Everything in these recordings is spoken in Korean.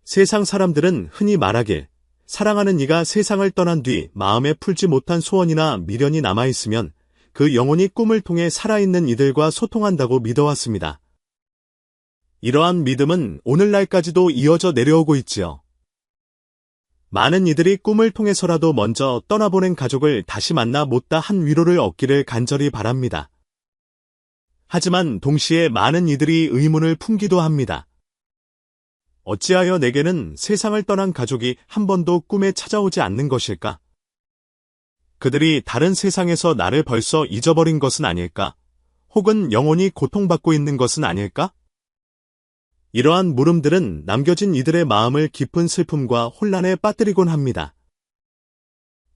세상 사람들은 흔히 말하길 사랑하는 이가 세상을 떠난 뒤 마음에 풀지 못한 소원이나 미련이 남아있으면 그 영혼이 꿈을 통해 살아있는 이들과 소통한다고 믿어왔습니다. 이러한 믿음은 오늘날까지도 이어져 내려오고 있지요. 많은 이들이 꿈을 통해서라도 먼저 떠나보낸 가족을 다시 만나 못다 한 위로를 얻기를 간절히 바랍니다. 하지만 동시에 많은 이들이 의문을 품기도 합니다. 어찌하여 내게는 세상을 떠난 가족이 한 번도 꿈에 찾아오지 않는 것일까? 그들이 다른 세상에서 나를 벌써 잊어버린 것은 아닐까? 혹은 영원히 고통받고 있는 것은 아닐까? 이러한 물음들은 남겨진 이들의 마음을 깊은 슬픔과 혼란에 빠뜨리곤 합니다.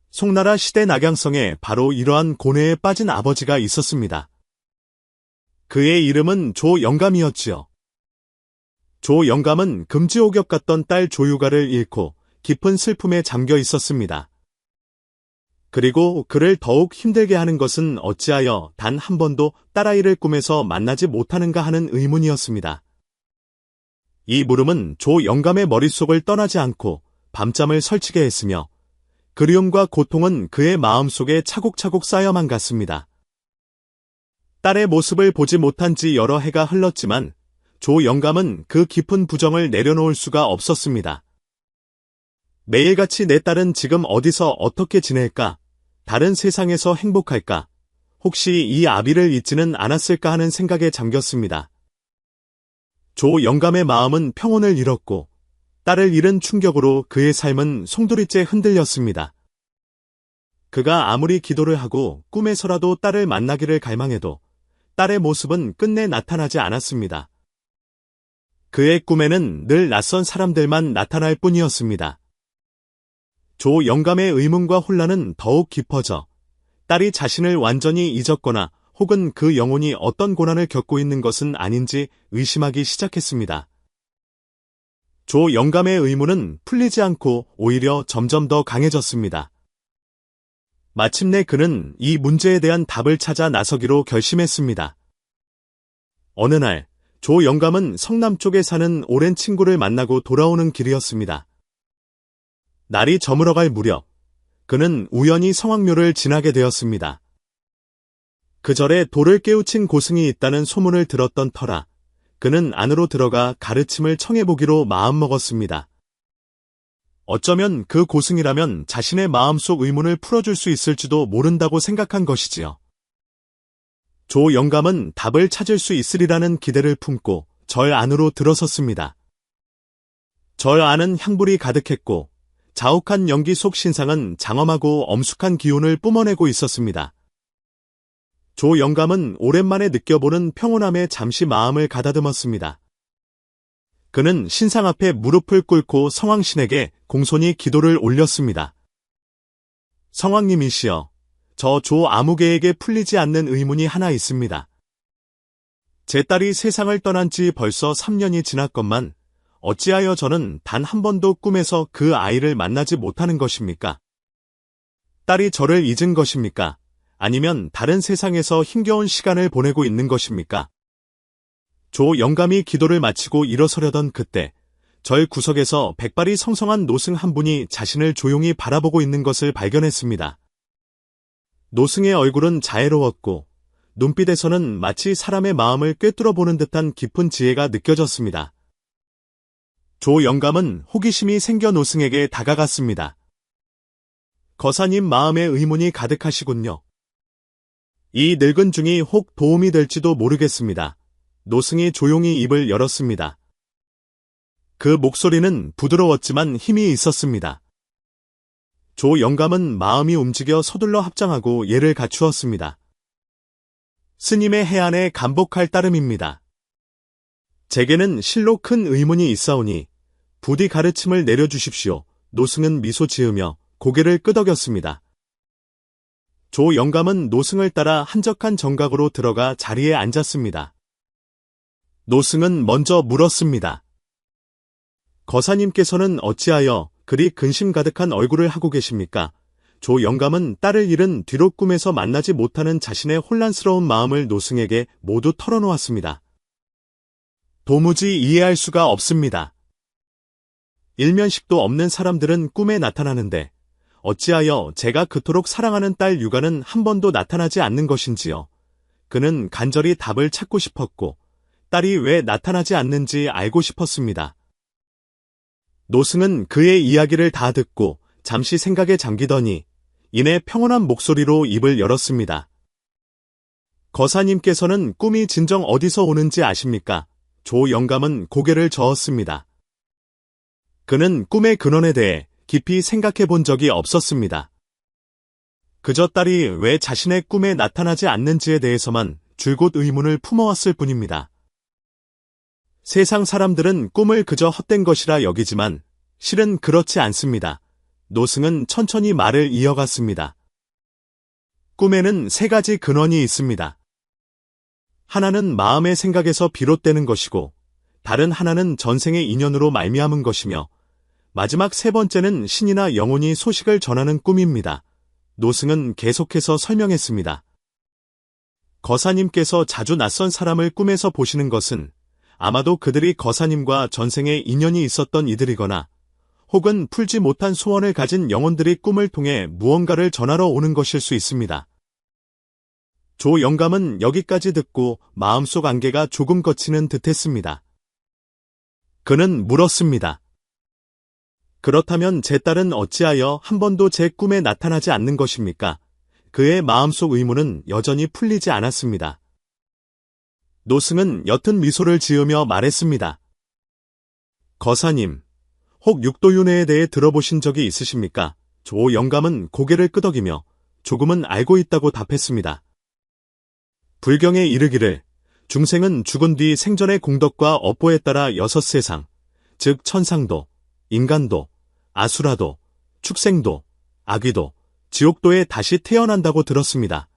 송나라 시대 낙양성에 바로 이러한 고뇌에 빠진 아버지가 있었습니다. 그의 이름은 조영감이었지요. 조영감은 금지옥역 같던 딸 조유가를 잃고 깊은 슬픔에 잠겨 있었습니다. 그리고 그를 더욱 힘들게 하는 것은 어찌하여 단 한 번도 딸아이를 꿈에서 만나지 못하는가 하는 의문이었습니다. 이 물음은 조영감의 머릿속을 떠나지 않고 밤잠을 설치게 했으며 그리움과 고통은 그의 마음속에 차곡차곡 쌓여만 갔습니다. 딸의 모습을 보지 못한 지 여러 해가 흘렀지만 조영감은 그 깊은 부정을 내려놓을 수가 없었습니다. 매일같이 내 딸은 지금 어디서 어떻게 지낼까? 다른 세상에서 행복할까? 혹시 이 아비를 잊지는 않았을까 하는 생각에 잠겼습니다. 조영감의 마음은 평온을 잃었고 딸을 잃은 충격으로 그의 삶은 송두리째 흔들렸습니다. 그가 아무리 기도를 하고 꿈에서라도 딸을 만나기를 갈망해도 딸의 모습은 끝내 나타나지 않았습니다. 그의 꿈에는 늘 낯선 사람들만 나타날 뿐이었습니다. 조영감의 의문과 혼란은 더욱 깊어져 딸이 자신을 완전히 잊었거나 혹은 그 영혼이 어떤 고난을 겪고 있는 것은 아닌지 의심하기 시작했습니다. 조영감의 의문은 풀리지 않고 오히려 점점 더 강해졌습니다. 마침내 그는 이 문제에 대한 답을 찾아 나서기로 결심했습니다. 어느 날 조영감은 성남쪽에 사는 오랜 친구를 만나고 돌아오는 길이었습니다. 날이 저물어갈 무렵 그는 우연히 성황묘를 지나게 되었습니다. 그 절에 돌을 깨우친 고승이 있다는 소문을 들었던 터라 그는 안으로 들어가 가르침을 청해보기로 마음먹었습니다. 어쩌면 그 고승이라면 자신의 마음속 의문을 풀어줄 수 있을지도 모른다고 생각한 것이지요. 조영감은 답을 찾을 수 있으리라는 기대를 품고 절 안으로 들어섰습니다. 절 안은 향불이 가득했고 자욱한 연기 속 신상은 장엄하고 엄숙한 기운을 뿜어내고 있었습니다. 조영감은 오랜만에 느껴보는 평온함에 잠시 마음을 가다듬었습니다. 그는 신상 앞에 무릎을 꿇고 성왕신에게 공손히 기도를 올렸습니다. 성왕님이시여, 저 조아무개에게 풀리지 않는 의문이 하나 있습니다. 제 딸이 세상을 떠난 지 벌써 3년이 지났건만 어찌하여 저는 단 한 번도 꿈에서 그 아이를 만나지 못하는 것입니까? 딸이 저를 잊은 것입니까? 아니면 다른 세상에서 힘겨운 시간을 보내고 있는 것입니까? 조영감이 기도를 마치고 일어서려던 그때 절 구석에서 백발이 성성한 노승 한 분이 자신을 조용히 바라보고 있는 것을 발견했습니다. 노승의 얼굴은 자애로웠고 눈빛에서는 마치 사람의 마음을 꿰뚫어 보는 듯한 깊은 지혜가 느껴졌습니다. 조영감은 호기심이 생겨 노승에게 다가갔습니다. 거사님 마음에 의문이 가득하시군요. 이 늙은 중이 혹 도움이 될지도 모르겠습니다. 노승이 조용히 입을 열었습니다. 그 목소리는 부드러웠지만 힘이 있었습니다. 조영감은 마음이 움직여 서둘러 합장하고 예를 갖추었습니다. 스님의 해안에 감복할 따름입니다. 제게는 실로 큰 의문이 있사오니 부디 가르침을 내려주십시오. 노승은 미소 지으며 고개를 끄덕였습니다. 조영감은 노승을 따라 한적한 정각으로 들어가 자리에 앉았습니다. 노승은 먼저 물었습니다. 거사님께서는 어찌하여 그리 근심 가득한 얼굴을 하고 계십니까? 조영감은 딸을 잃은 뒤로 꿈에서 만나지 못하는 자신의 혼란스러운 마음을 노승에게 모두 털어놓았습니다. 도무지 이해할 수가 없습니다. 일면식도 없는 사람들은 꿈에 나타나는데 어찌하여 제가 그토록 사랑하는 딸 유가는 한 번도 나타나지 않는 것인지요. 그는 간절히 답을 찾고 싶었고 딸이 왜 나타나지 않는지 알고 싶었습니다. 노승은 그의 이야기를 다 듣고 잠시 생각에 잠기더니 이내 평온한 목소리로 입을 열었습니다. 거사님께서는 꿈이 진정 어디서 오는지 아십니까? 조 영감은 고개를 저었습니다. 그는 꿈의 근원에 대해 깊이 생각해 본 적이 없었습니다. 그저 딸이 왜 자신의 꿈에 나타나지 않는지에 대해서만 줄곧 의문을 품어왔을 뿐입니다. 세상 사람들은 꿈을 그저 헛된 것이라 여기지만 실은 그렇지 않습니다. 노승은 천천히 말을 이어갔습니다. 꿈에는 세 가지 근원이 있습니다. 하나는 마음의 생각에서 비롯되는 것이고 다른 하나는 전생의 인연으로 말미암은 것이며 마지막 세 번째는 신이나 영혼이 소식을 전하는 꿈입니다. 노승은 계속해서 설명했습니다. 거사님께서 자주 낯선 사람을 꿈에서 보시는 것은 아마도 그들이 거사님과 전생에 인연이 있었던 이들이거나 혹은 풀지 못한 소원을 가진 영혼들이 꿈을 통해 무언가를 전하러 오는 것일 수 있습니다. 조 영감은 여기까지 듣고 마음속 안개가 조금 걷히는 듯했습니다. 그는 물었습니다. 그렇다면 제 딸은 어찌하여 한 번도 제 꿈에 나타나지 않는 것입니까? 그의 마음속 의문은 여전히 풀리지 않았습니다. 노승은 옅은 미소를 지으며 말했습니다. 거사님, 혹 육도윤회에 대해 들어보신 적이 있으십니까? 조 영감은 고개를 끄덕이며 조금은 알고 있다고 답했습니다. 불경에 이르기를 중생은 죽은 뒤 생전의 공덕과 업보에 따라 6세상, 즉 천상도, 인간도, 아수라도, 축생도, 아귀도, 지옥도에 다시 태어난다고 들었습니다.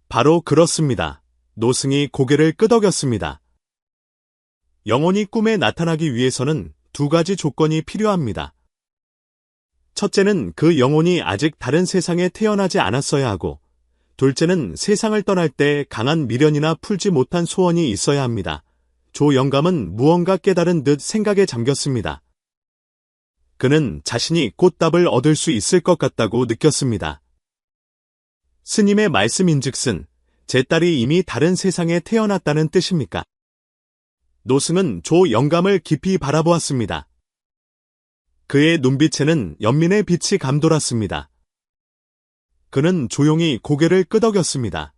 바로 그렇습니다. 노승이 고개를 끄덕였습니다. 영혼이 꿈에 나타나기 위해서는 두 가지 조건이 필요합니다. 첫째는 그 영혼이 아직 다른 세상에 태어나지 않았어야 하고, 둘째는 세상을 떠날 때 강한 미련이나 풀지 못한 소원이 있어야 합니다. 조 영감은 무언가 깨달은 듯 생각에 잠겼습니다. 그는 자신이 곧 답을 얻을 수 있을 것 같다고 느꼈습니다. 스님의 말씀인즉슨 제 딸이 이미 다른 세상에 태어났다는 뜻입니까? 노승은 조 영감을 깊이 바라보았습니다. 그의 눈빛에는 연민의 빛이 감돌았습니다. 그는 조용히 고개를 끄덕였습니다.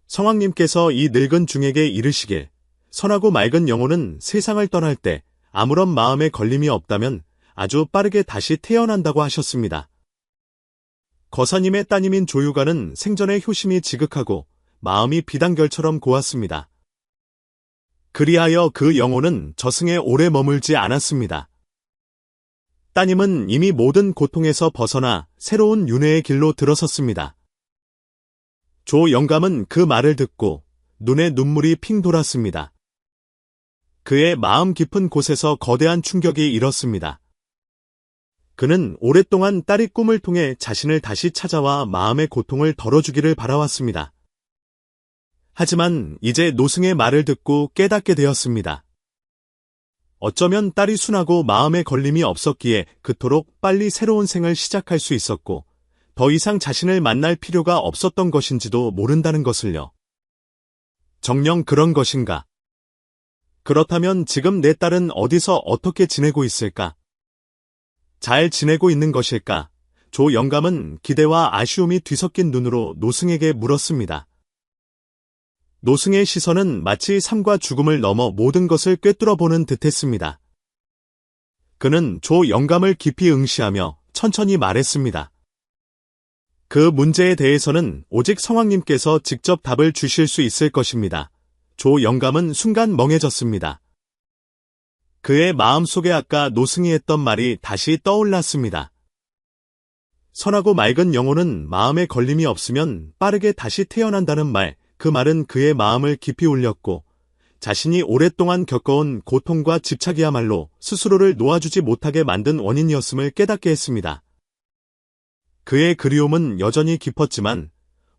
성왕님께서 이 늙은 중에게 이르시길 선하고 맑은 영혼은 세상을 떠날 때 아무런 마음에 걸림이 없다면 아주 빠르게 다시 태어난다고 하셨습니다. 거사님의 따님인 조유가는 생전에 효심이 지극하고 마음이 비단결처럼 고왔습니다. 그리하여 그 영혼은 저승에 오래 머물지 않았습니다. 따님은 이미 모든 고통에서 벗어나 새로운 윤회의 길로 들어섰습니다. 조 영감은 그 말을 듣고 눈에 눈물이 핑 돌았습니다. 그의 마음 깊은 곳에서 거대한 충격이 일었습니다. 그는 오랫동안 딸이 꿈을 통해 자신을 다시 찾아와 마음의 고통을 덜어주기를 바라왔습니다. 하지만 이제 노승의 말을 듣고 깨닫게 되었습니다. 어쩌면 딸이 순하고 마음에 걸림이 없었기에 그토록 빨리 새로운 생을 시작할 수 있었고 더 이상 자신을 만날 필요가 없었던 것인지도 모른다는 것을요. 정녕 그런 것인가? 그렇다면 지금 내 딸은 어디서 어떻게 지내고 있을까? 잘 지내고 있는 것일까? 조 영감은 기대와 아쉬움이 뒤섞인 눈으로 노승에게 물었습니다. 노승의 시선은 마치 삶과 죽음을 넘어 모든 것을 꿰뚫어보는 듯했습니다. 그는 조 영감을 깊이 응시하며 천천히 말했습니다. 그 문제에 대해서는 오직 성왕님께서 직접 답을 주실 수 있을 것입니다. 조 영감은 순간 멍해졌습니다. 그의 마음속에 아까 노승이 했던 말이 다시 떠올랐습니다. 선하고 맑은 영혼은 마음에 걸림이 없으면 빠르게 다시 태어난다는 말, 그 말은 그의 마음을 깊이 울렸고 자신이 오랫동안 겪어온 고통과 집착이야말로 스스로를 놓아주지 못하게 만든 원인이었음을 깨닫게 했습니다. 그의 그리움은 여전히 깊었지만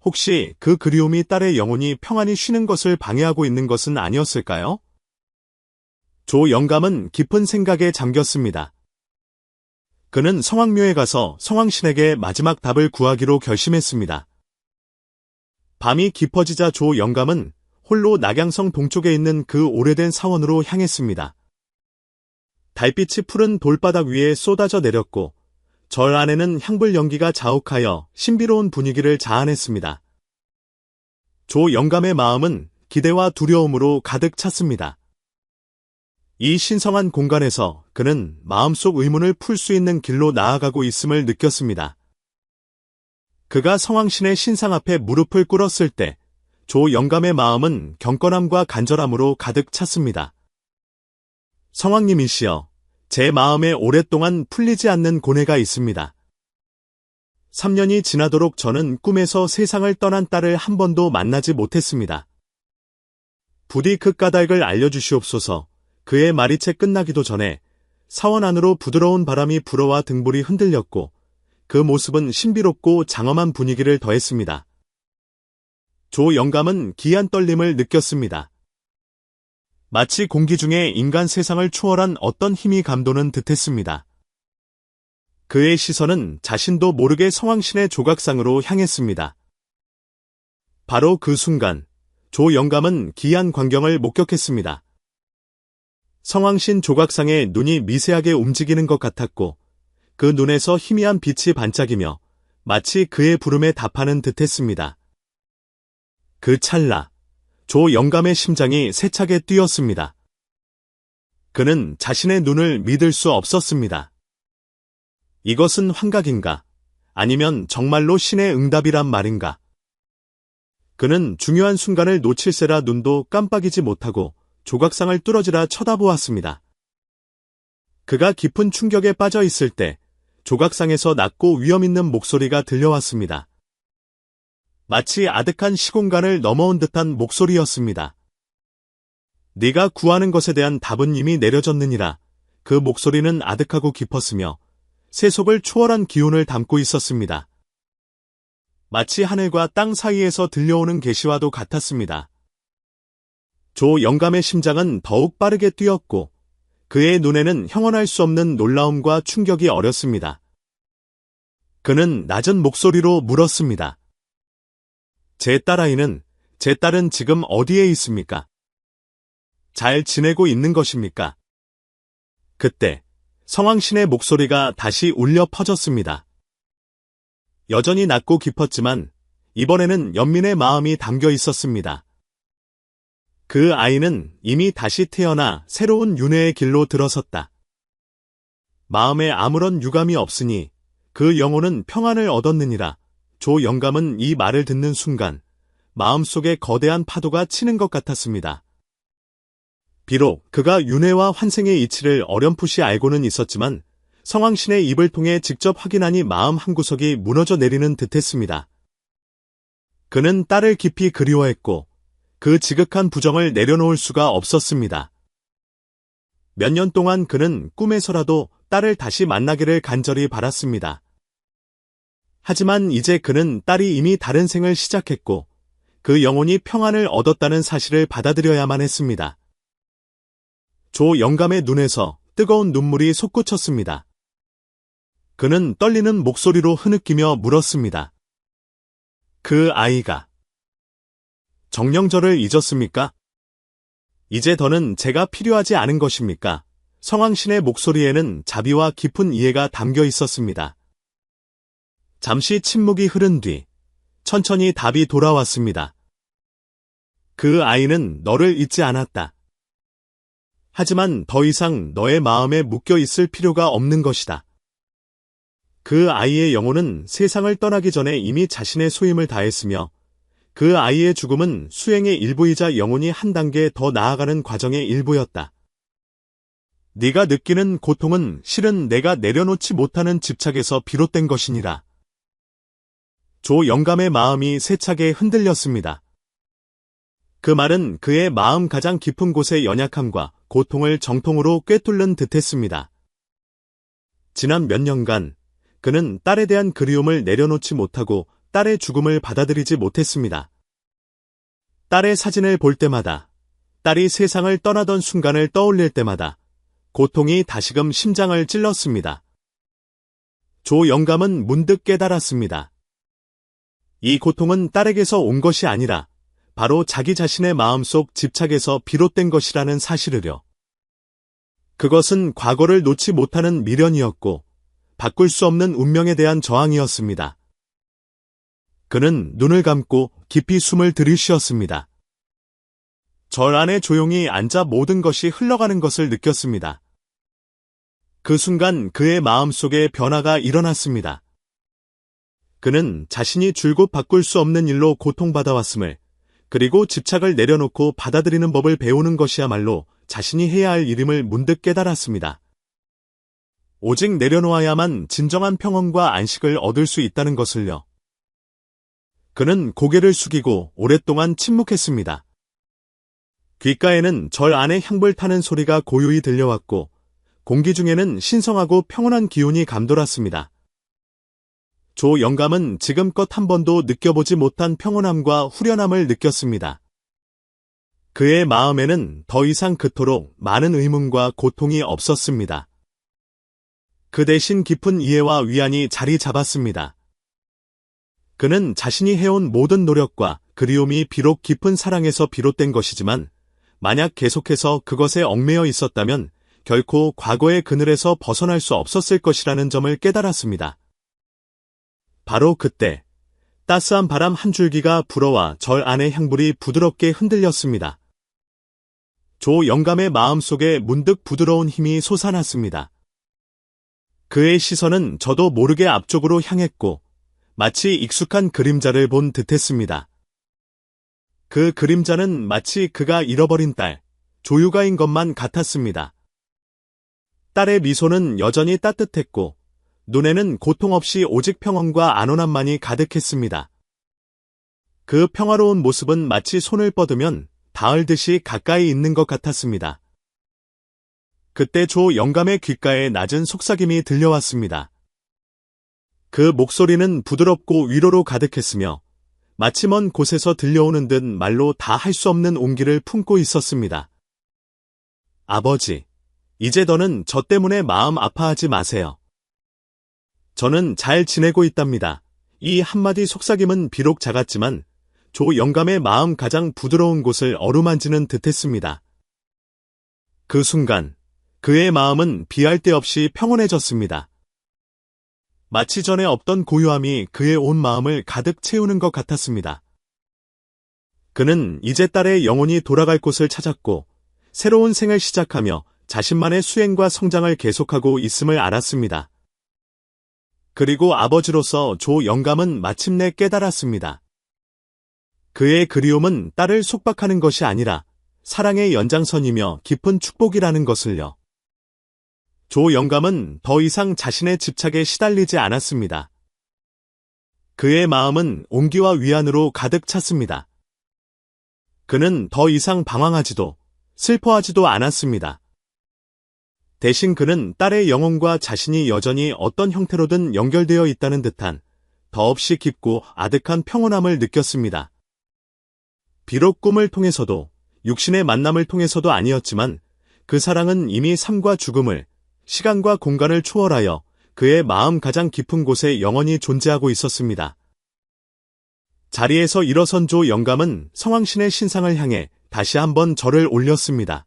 혹시 그 그리움이 딸의 영혼이 평안히 쉬는 것을 방해하고 있는 것은 아니었을까요? 조 영감은 깊은 생각에 잠겼습니다. 그는 성황묘에 가서 성황신에게 마지막 답을 구하기로 결심했습니다. 밤이 깊어지자 조 영감은 홀로 낙양성 동쪽에 있는 그 오래된 사원으로 향했습니다. 달빛이 푸른 돌바닥 위에 쏟아져 내렸고 절 안에는 향불 연기가 자욱하여 신비로운 분위기를 자아냈습니다. 조 영감의 마음은 기대와 두려움으로 가득 찼습니다. 이 신성한 공간에서 그는 마음속 의문을 풀 수 있는 길로 나아가고 있음을 느꼈습니다. 그가 성황신의 신상 앞에 무릎을 꿇었을 때 조 영감의 마음은 경건함과 간절함으로 가득 찼습니다. 성황님이시여, 제 마음에 오랫동안 풀리지 않는 고뇌가 있습니다. 3년이 지나도록 저는 꿈에서 세상을 떠난 딸을 한 번도 만나지 못했습니다. 부디 그 까닭을 알려주시옵소서. 그의 말이 채 끝나기도 전에 사원 안으로 부드러운 바람이 불어와 등불이 흔들렸고 그 모습은 신비롭고 장엄한 분위기를 더했습니다. 조 영감은 기이한 떨림을 느꼈습니다. 마치 공기 중에 인간 세상을 초월한 어떤 힘이 감도는 듯했습니다. 그의 시선은 자신도 모르게 성황신의 조각상으로 향했습니다. 바로 그 순간 조 영감은 기이한 광경을 목격했습니다. 성황신 조각상의 눈이 미세하게 움직이는 것 같았고 그 눈에서 희미한 빛이 반짝이며 마치 그의 부름에 답하는 듯했습니다. 그 찰나 조 영감의 심장이 세차게 뛰었습니다. 그는 자신의 눈을 믿을 수 없었습니다. 이것은 환각인가? 아니면 정말로 신의 응답이란 말인가? 그는 중요한 순간을 놓칠세라 눈도 깜빡이지 못하고 조각상을 뚫어지라 쳐다보았습니다. 그가 깊은 충격에 빠져 있을 때 조각상에서 낮고 위엄있는 목소리가 들려왔습니다. 마치 아득한 시공간을 넘어온 듯한 목소리였습니다. 네가 구하는 것에 대한 답은 이미 내려졌느니라. 그 목소리는 아득하고 깊었으며 세속을 초월한 기운을 담고 있었습니다. 마치 하늘과 땅 사이에서 들려오는 계시와도 같았습니다. 조 영감의 심장은 더욱 빠르게 뛰었고 그의 눈에는 형언할 수 없는 놀라움과 충격이 어렸습니다. 그는 낮은 목소리로 물었습니다. 제 딸은 지금 어디에 있습니까? 잘 지내고 있는 것입니까? 그때 성황신의 목소리가 다시 울려 퍼졌습니다. 여전히 낮고 깊었지만 이번에는 연민의 마음이 담겨 있었습니다. 그 아이는 이미 다시 태어나 새로운 윤회의 길로 들어섰다. 마음에 아무런 유감이 없으니 그 영혼은 평안을 얻었느니라. 조 영감은 이 말을 듣는 순간 마음속에 거대한 파도가 치는 것 같았습니다. 비록 그가 윤회와 환생의 이치를 어렴풋이 알고는 있었지만 성황신의 입을 통해 직접 확인하니 마음 한구석이 무너져 내리는 듯했습니다. 그는 딸을 깊이 그리워했고 그 지극한 부정을 내려놓을 수가 없었습니다. 몇 년 동안 그는 꿈에서라도 딸을 다시 만나기를 간절히 바랐습니다. 하지만 이제 그는 딸이 이미 다른 생을 시작했고 그 영혼이 평안을 얻었다는 사실을 받아들여야만 했습니다. 조 영감의 눈에서 뜨거운 눈물이 솟구쳤습니다. 그는 떨리는 목소리로 흐느끼며 물었습니다. 그 아이가 정령저를 잊었습니까? 이제 더는 제가 필요하지 않은 것입니까? 성황신의 목소리에는 자비와 깊은 이해가 담겨 있었습니다. 잠시 침묵이 흐른 뒤 천천히 답이 돌아왔습니다. 그 아이는 너를 잊지 않았다. 하지만 더 이상 너의 마음에 묶여 있을 필요가 없는 것이다. 그 아이의 영혼은 세상을 떠나기 전에 이미 자신의 소임을 다했으며 그 아이의 죽음은 수행의 일부이자 영혼이 한 단계 더 나아가는 과정의 일부였다. 네가 느끼는 고통은 실은 내가 내려놓지 못하는 집착에서 비롯된 것이니라. 조 영감의 마음이 세차게 흔들렸습니다. 그 말은 그의 마음 가장 깊은 곳의 연약함과 고통을 정통으로 꿰뚫는 듯했습니다. 지난 몇 년간 그는 딸에 대한 그리움을 내려놓지 못하고 딸의 죽음을 받아들이지 못했습니다. 딸의 사진을 볼 때마다 딸이 세상을 떠나던 순간을 떠올릴 때마다 고통이 다시금 심장을 찔렀습니다. 조 영감은 문득 깨달았습니다. 이 고통은 딸에게서 온 것이 아니라 바로 자기 자신의 마음속 집착에서 비롯된 것이라는 사실을요. 그것은 과거를 놓지 못하는 미련이었고 바꿀 수 없는 운명에 대한 저항이었습니다. 그는 눈을 감고 깊이 숨을 들이쉬었습니다. 절 안에 조용히 앉아 모든 것이 흘러가는 것을 느꼈습니다. 그 순간 그의 마음속에 변화가 일어났습니다. 그는 자신이 줄곧 바꿀 수 없는 일로 고통받아왔음을, 그리고 집착을 내려놓고 받아들이는 법을 배우는 것이야말로 자신이 해야 할 일임을 문득 깨달았습니다. 오직 내려놓아야만 진정한 평온과 안식을 얻을 수 있다는 것을요. 그는 고개를 숙이고 오랫동안 침묵했습니다. 귓가에는 절 안에 향불 타는 소리가 고요히 들려왔고 공기 중에는 신성하고 평온한 기운이 감돌았습니다. 조 영감은 지금껏 한 번도 느껴보지 못한 평온함과 후련함을 느꼈습니다. 그의 마음에는 더 이상 그토록 많은 의문과 고통이 없었습니다. 그 대신 깊은 이해와 위안이 자리 잡았습니다. 그는 자신이 해온 모든 노력과 그리움이 비록 깊은 사랑에서 비롯된 것이지만 만약 계속해서 그것에 얽매여 있었다면 결코 과거의 그늘에서 벗어날 수 없었을 것이라는 점을 깨달았습니다. 바로 그때 따스한 바람 한 줄기가 불어와 절 안의 향불이 부드럽게 흔들렸습니다. 조 영감의 마음속에 문득 부드러운 힘이 솟아났습니다. 그의 시선은 저도 모르게 앞쪽으로 향했고 마치 익숙한 그림자를 본 듯했습니다. 그 그림자는 마치 그가 잃어버린 딸, 조유가인 것만 같았습니다. 딸의 미소는 여전히 따뜻했고 눈에는 고통 없이 오직 평온과 안온함만이 가득했습니다. 그 평화로운 모습은 마치 손을 뻗으면 닿을 듯이 가까이 있는 것 같았습니다. 그때 조 영감의 귓가에 낮은 속삭임이 들려왔습니다. 그 목소리는 부드럽고 위로로 가득했으며 마치 먼 곳에서 들려오는 듯 말로 다 할 수 없는 온기를 품고 있었습니다. 아버지, 이제 더는 저 때문에 마음 아파하지 마세요. 저는 잘 지내고 있답니다. 이 한마디 속삭임은 비록 작았지만 조 영감의 마음 가장 부드러운 곳을 어루만지는 듯했습니다. 그 순간 그의 마음은 비할 데 없이 평온해졌습니다. 마치 전에 없던 고요함이 그의 온 마음을 가득 채우는 것 같았습니다. 그는 이제 딸의 영혼이 돌아갈 곳을 찾았고 새로운 생을 시작하며 자신만의 수행과 성장을 계속하고 있음을 알았습니다. 그리고 아버지로서 조 영감은 마침내 깨달았습니다. 그의 그리움은 딸을 속박하는 것이 아니라 사랑의 연장선이며 깊은 축복이라는 것을요. 조 영감은 더 이상 자신의 집착에 시달리지 않았습니다. 그의 마음은 온기와 위안으로 가득 찼습니다. 그는 더 이상 방황하지도 슬퍼하지도 않았습니다. 대신 그는 딸의 영혼과 자신이 여전히 어떤 형태로든 연결되어 있다는 듯한 더없이 깊고 아득한 평온함을 느꼈습니다. 비록 꿈을 통해서도 육신의 만남을 통해서도 아니었지만 그 사랑은 이미 삶과 죽음을, 시간과 공간을 초월하여 그의 마음 가장 깊은 곳에 영원히 존재하고 있었습니다. 자리에서 일어선 조 영감은 성황신의 신상을 향해 다시 한번 절을 올렸습니다.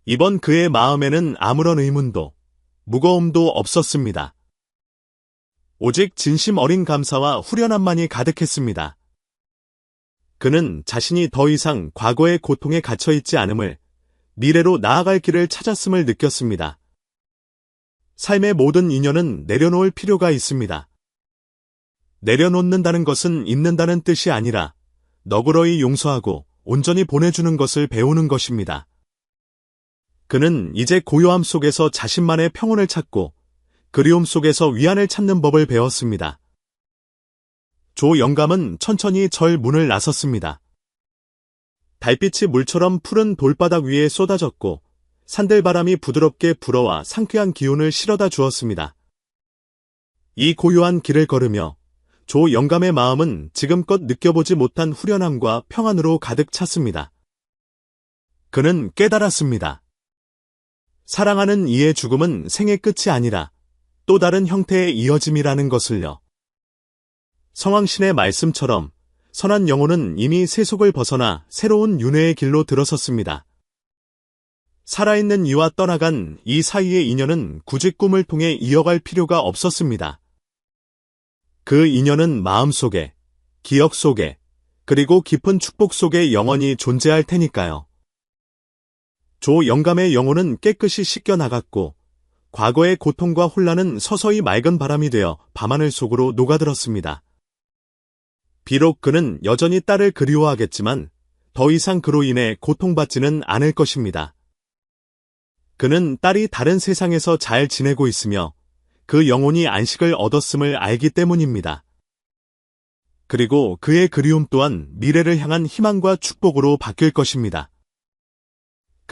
이번 그의 마음에는 아무런 의문도, 무거움도 없었습니다. 오직 진심 어린 감사와 후련함만이 가득했습니다. 그는 자신이 더 이상 과거의 고통에 갇혀있지 않음을, 미래로 나아갈 길을 찾았음을 느꼈습니다. 삶의 모든 인연은 내려놓을 필요가 있습니다. 내려놓는다는 것은 잊는다는 뜻이 아니라 너그러이 용서하고 온전히 보내주는 것을 배우는 것입니다. 그는 이제 고요함 속에서 자신만의 평온을 찾고 그리움 속에서 위안을 찾는 법을 배웠습니다. 조 영감은 천천히 절 문을 나섰습니다. 달빛이 물처럼 푸른 돌바닥 위에 쏟아졌고 산들바람이 부드럽게 불어와 상쾌한 기운을 실어다 주었습니다. 이 고요한 길을 걸으며 조 영감의 마음은 지금껏 느껴보지 못한 후련함과 평안으로 가득 찼습니다. 그는 깨달았습니다. 사랑하는 이의 죽음은 생의 끝이 아니라 또 다른 형태의 이어짐이라는 것을요. 성왕신의 말씀처럼 선한 영혼은 이미 세속을 벗어나 새로운 윤회의 길로 들어섰습니다. 살아있는 이와 떠나간 이 사이의 인연은 굳이 꿈을 통해 이어갈 필요가 없었습니다. 그 인연은 마음속에, 기억 속에, 그리고 깊은 축복 속에 영원히 존재할 테니까요. 조 영감의 영혼은 깨끗이 씻겨나갔고 과거의 고통과 혼란은 서서히 맑은 바람이 되어 밤하늘 속으로 녹아들었습니다. 비록 그는 여전히 딸을 그리워하겠지만 더 이상 그로 인해 고통받지는 않을 것입니다. 그는 딸이 다른 세상에서 잘 지내고 있으며 그 영혼이 안식을 얻었음을 알기 때문입니다. 그리고 그의 그리움 또한 미래를 향한 희망과 축복으로 바뀔 것입니다.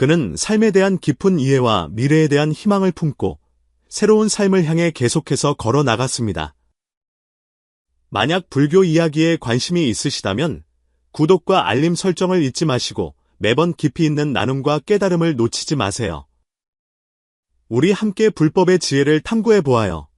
그는 삶에 대한 깊은 이해와 미래에 대한 희망을 품고 새로운 삶을 향해 계속해서 걸어 나갔습니다. 만약 불교 이야기에 관심이 있으시다면 구독과 알림 설정을 잊지 마시고 매번 깊이 있는 나눔과 깨달음을 놓치지 마세요. 우리 함께 불법의 지혜를 탐구해 보아요.